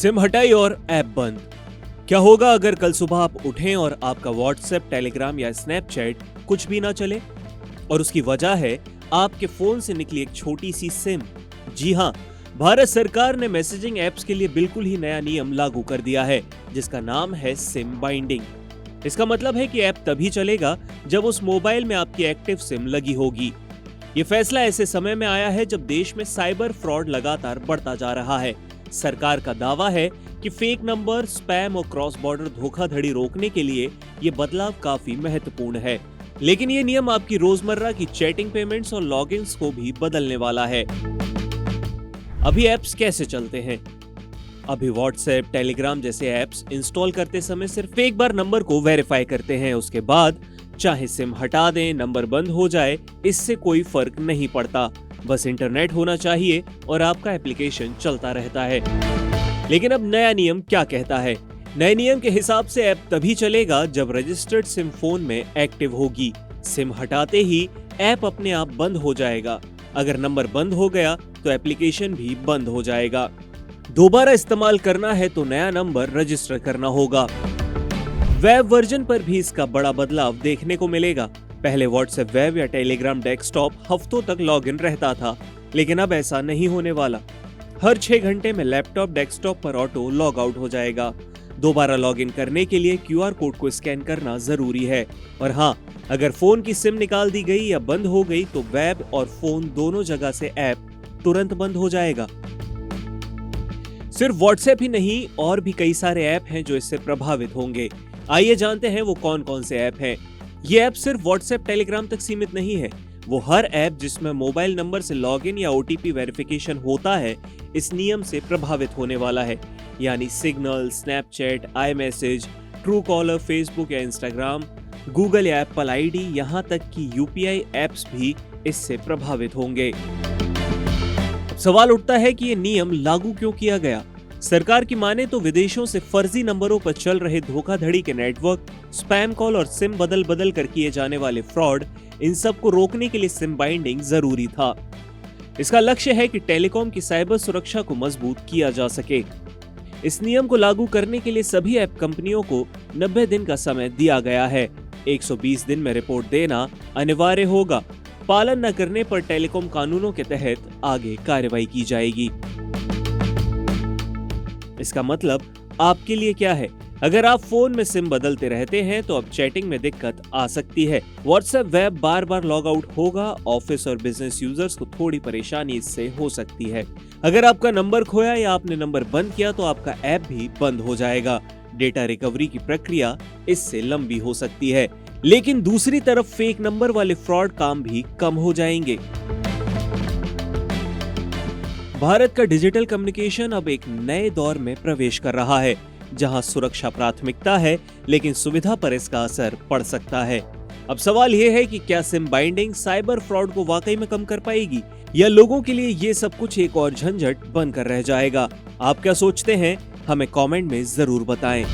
SIM हटाई और app बंद। क्या होगा अगर कल सुबह आप उठें और आपका व्हाट्सएप, टेलीग्राम या स्नैपचैट कुछ भी ना चले? और उसकी वजह है आपके फोन से निकली एक छोटी सी सिम। जी हां, भारत सरकार ने मैसेजिंग एप्स के लिए बिल्कुल ही नया नियम लागू कर दिया है, जिसका नाम है सिम बाइंडिंग। इसका मतलब है कि ऐप तभी चलेगा जब उस मोबाइल में आपकी एक्टिव सिम लगी होगी। ये फैसला ऐसे समय में आया है जब देश में साइबर फ्रॉड लगातार बढ़ता जा रहा है। सरकार का दावा है कि फेक नंबर, स्पैम और क्रॉस बॉर्डर धोखाधड़ी रोकने के लिए ये बदलाव काफी महत्वपूर्ण है। लेकिन ये नियम आपकी रोजमर्रा की चैटिंग, पेमेंट्स और लॉगिन्स को भी बदलने वाला है। अभी ऐप्स कैसे चलते हैं? अभी व्हाट्सएप, टेलीग्राम जैसे ऐप्स इंस्टॉल करते समय सिर्फ एक बार नंबर को वेरीफाई करते हैं। उसके बाद चाहे सिम हटा दें, नंबर बंद हो जाए, इससे कोई फर्क नहीं पड़ता। बस इंटरनेट होना चाहिए और आपका एप्लीकेशन चलता रहता है। लेकिन अब नया नियम क्या कहता है? नए नियम के हिसाब से ऐप तभी चलेगा जब रजिस्टर्ड सिम फोन में एक्टिव होगी। सिम हटाते ही ऐप अपने आप बंद हो जाएगा। अगर नंबर बंद हो गया तो एप्लीकेशन भी बंद हो जाएगा। दोबारा इस्तेमाल करना है तो नया नंबर रजिस्टर करना होगा। वेब वर्जन पर भी इसका बड़ा बदलाव देखने को मिलेगा। पहले व्हाट्सएप वेब या टेलीग्राम डेस्कटॉप हफ्तों तक लॉगिन रहता था, लेकिन अब ऐसा नहीं होने वाला। हर 6 घंटे में लैपटॉप डेस्कटॉप पर ऑटो लॉग आउट हो जाएगा। दोबारा लॉगिन करने के लिए QR कोड को स्कैन करना जरूरी है। और हाँ, अगर फोन की सिम निकाल दी गई या बंद हो गई तो वेब और फोन दोनों जगह से ऐप तुरंत बंद हो जाएगा। सिर्फ व्हाट्सएप ही नहीं, और भी कई सारे ऐप हैं जो इससे प्रभावित होंगे। आइए जानते हैं वो कौन कौन से ऐप हैं। ये ऐप सिर्फ व्हाट्सएप, टेलीग्राम तक सीमित नहीं है। वो हर ऐप जिसमें मोबाइल नंबर से लॉगिन या OTP वेरिफिकेशन होता है, इस नियम से प्रभावित होने वाला है। यानी signal, Snapchat, iMessage, true collar, Facebook या इंस्टाग्राम, गूगल या एप्पल ID, यहाँ तक कि UPI ऐप्स भी इससे प्रभावित होंगे। सवाल उठता है कि ये नियम लागू क्यों किया गया? सरकार की माने तो विदेशों से फर्जी नंबरों पर चल रहे धोखाधड़ी के नेटवर्क, स्पैम कॉल और सिम बदल बदल कर किए जाने वाले फ्रॉड, इन सब को रोकने के लिए सिम बाइंडिंग जरूरी था। इसका लक्ष्य है कि टेलीकॉम की साइबर सुरक्षा को मजबूत किया जा सके। इस नियम को लागू करने के लिए सभी ऐप कंपनियों को 90 दिन का समय दिया गया है। 120 दिन में रिपोर्ट देना अनिवार्य होगा। पालन न करने पर टेलीकॉम कानूनों के तहत आगे कार्रवाई की जाएगी। इसका मतलब आपके लिए क्या है? अगर आप फोन में सिम बदलते रहते हैं तो अब चैटिंग में दिक्कत आ सकती है। व्हाट्सएप वेब बार बार लॉग आउट होगा। ऑफिस और बिजनेस यूजर्स को थोड़ी परेशानी इससे हो सकती है। अगर आपका नंबर खोया या आपने नंबर बंद किया तो आपका ऐप भी बंद हो जाएगा। डेटा रिकवरी की प्रक्रिया इससे लंबी हो सकती है। लेकिन दूसरी तरफ फेक नंबर वाले फ्रॉड काम भी कम हो जाएंगे। भारत का डिजिटल कम्युनिकेशन अब एक नए दौर में प्रवेश कर रहा है, जहां सुरक्षा प्राथमिकता है, लेकिन सुविधा पर इसका असर पड़ सकता है। अब सवाल यह है कि क्या सिम बाइंडिंग साइबर फ्रॉड को वाकई में कम कर पाएगी, या लोगों के लिए ये सब कुछ एक और झंझट बनकर रह जाएगा? आप क्या सोचते हैं? हमें कमेंट में जरूर बताएं।